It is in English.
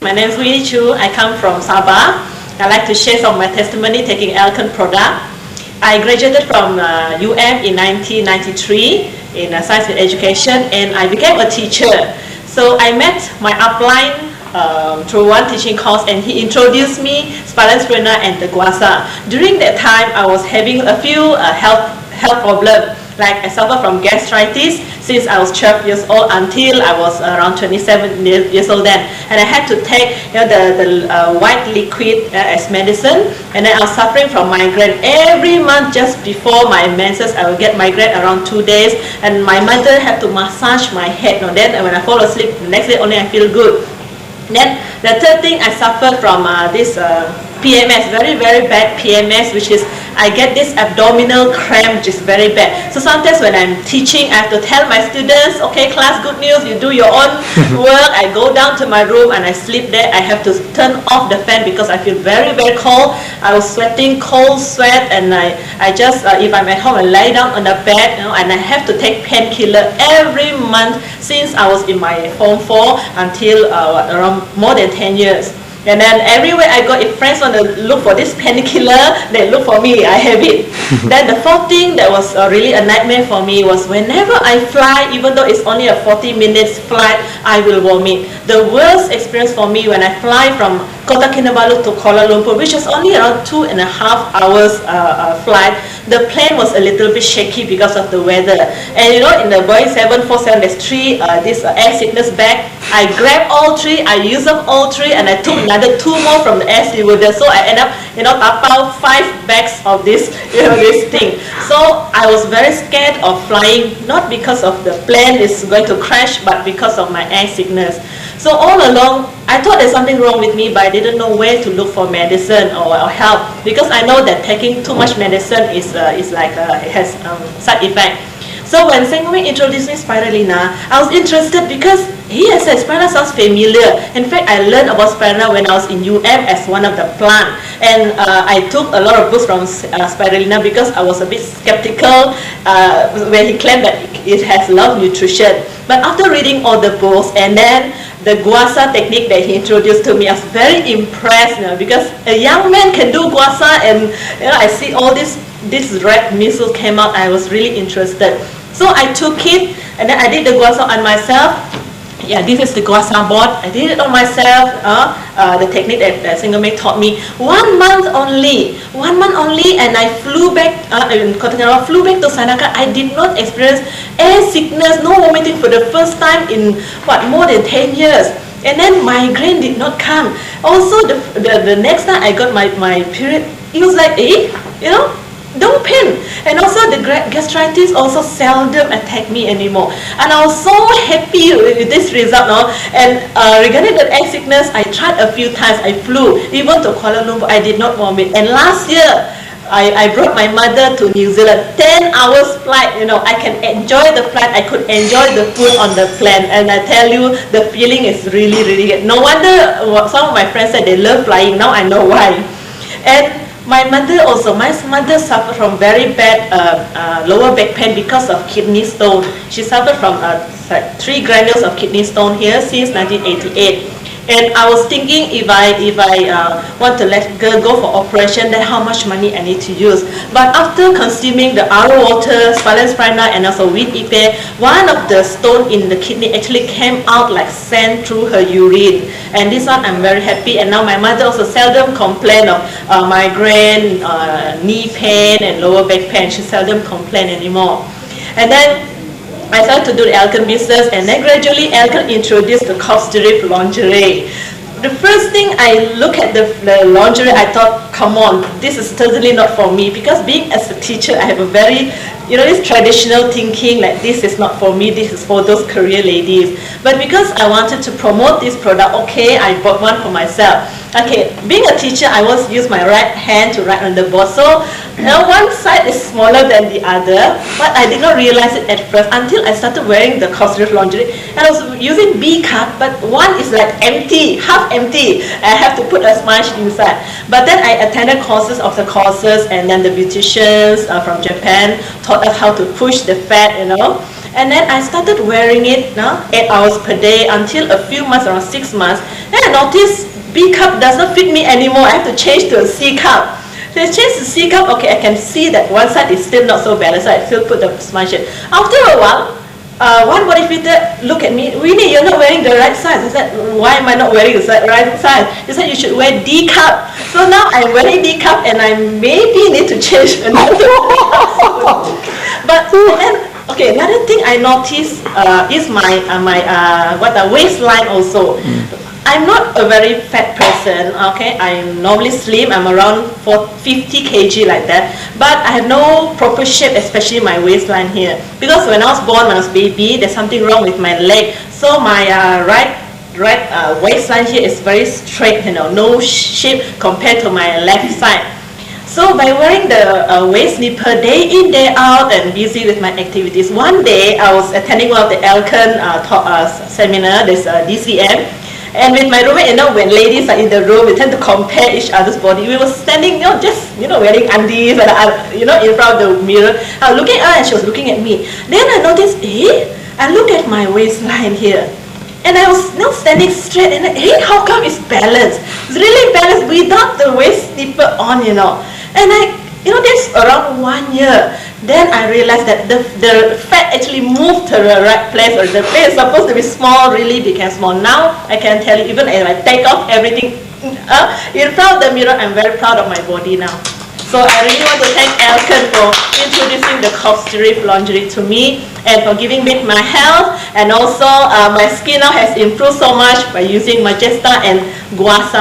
My name is Winne. I come from Sabah. I'd like to share some of my testimony taking Elken product. I graduated from in 1993 in Science and Education, and I became a teacher. So I met my upline through one teaching course, and he introduced me Spirulina and the guasa. During that time, I was having a few health problems. Like I suffer from gastritis since I was 12 years old until I was around 27 years old then. And I had to take the white liquid as medicine. And then I was suffering from migraine. Every month just before my menses, I would get migraine around 2 days. And my mother had to massage my head. Then when I fall asleep, the next day only I feel good. Then the third thing, I suffered from this PMS, very bad PMS, which is I get this abdominal cramp, which is very bad. So sometimes when I'm teaching, I have to tell my students, okay class, good news, you do your own work. I go down to my room and I sleep there. I have to turn off the fan because I feel very cold. I was sweating, cold sweat, and I just, if I'm at home, I lie down on the bed, and I have to take painkiller every month since I was in my Form 4 until around more than 10 years. And then everywhere I go, if friends want to look for this painkiller, they look for me, I have it. Then the fourth thing that was really a nightmare for me was whenever I fly, even though it's only a 40 minutes flight, I will vomit. The worst experience for me when I fly from Kota Kinabalu to Kuala Lumpur, which is only around 2.5 hours flight, the plane was a little bit shaky because of the weather. And in the Boeing 747, there's three this air sickness bag. I grabbed all three, I used up all three, and I took another 2 more from the air stewardess. So I end up, tapao 5 bags of this, this thing. So I was very scared of flying, not because of the plane is going to crash, but because of my air sickness. So all along, I thought there's something wrong with me, but I didn't know where to look for medicine or help, because I know that taking too much medicine is like it has side effect. So when Sengwei introduced me Spirulina, I was interested because he has said Spirulina sounds familiar. In fact, I learned about Spirulina when I was in as one of the plant. And I took a lot of books from Spirulina because I was a bit skeptical when he claimed that it has a lot of nutrition. But after reading all the books and then the guasa technique that he introduced to me, I was very impressed because a young man can do guasa, and I see all this red missile came out. I was really interested. So I took it and then I did the guasa on myself. Yeah, this is the guasa board. I did it on myself. The technique that Singomei taught me. 1 month only, and I flew back flew back to Sanaka. I did not experience air sickness, no vomiting for the first time in more than 10 years. And then migraine did not come. Also, the next time I got my period, it was like, no pain. And also the gastritis also seldom attacked me anymore. And I was so happy with this result now. And regarding the air sickness, I tried a few times. I flew even to Kuala Lumpur. I did not vomit. And last year, I brought my mother to New Zealand. 10 hours flight. I can enjoy the flight. I could enjoy the food on the plane. And I tell you, the feeling is really good. No wonder some of my friends said they love flying. Now I know why. And my mother suffered from very bad lower back pain because of kidney stone. She suffered from 3 granules of kidney stone here since 1988. And I was thinking if I want to let girl go for operation, then how much money I need to use. But after consuming the RO water, Spirulina, and also wheat ipe, one of the stone in the kidney actually came out like sand through her urine. And this one I'm very happy. And now my mother also seldom complain of migraine, knee pain, and lower back pain. She seldom complain anymore. And then I started to do the Elken business, and then gradually Elken introduced the corset lingerie. The first thing I look at the lingerie, I thought, come on, this is totally not for me, because being as a teacher, I have a very, this traditional thinking, like this is not for me, this is for those career ladies. But because I wanted to promote this product, okay, I bought one for myself. Okay, being a teacher, I always use my right hand to write on the board. So one side is smaller than the other, but I did not realize it at first until I started wearing the corset lingerie. And I was using B cup, but one is like empty, half empty. I have to put a sponge inside. But then I attended courses after courses, and then the beauticians from Japan taught us how to push the fat, And then I started wearing it 8 hours per day until a few months, around 6 months. Then I noticed B cup doesn't fit me anymore. I have to change to a C cup. So I changed to C cup. Okay, I can see that one side is still not so balanced. So I still put the smudge in. After a while, one body fitter looked at me, Winnie, you're not wearing the right size. I said, why am I not wearing the right size? He said, you should wear D cup. So now I'm wearing D cup and I maybe need to change another But then, okay, another thing I noticed is my waistline also. I'm not a very fat person, okay? I'm normally slim, I'm around 50 kg like that. But I have no proper shape, especially my waistline here. Because when I was born, when I was baby, there's something wrong with my leg. So my right waistline here is very straight, no shape compared to my left side. So by wearing the waist slipper day in, day out and busy with my activities, one day I was attending one of the Elken seminar, this DCM. And with my roommate, when ladies are in the room, we tend to compare each other's body. We were standing, just wearing undies and in front of the mirror. I was looking at her and she was looking at me. Then I noticed, I look at my waistline here. And I was now standing straight and how come it's balanced? It's really balanced without the waist slipper on, And this around 1 year. Then I realized that the fat actually moved to the right place, or the place supposed to be small really became small. Now I can tell you, even if I take off everything in front of the mirror, I'm very proud of my body now. So I really want to thank Elken for introducing the Strip lingerie to me and for giving me my health, and also my skin now has improved so much by using Majesta and Guasa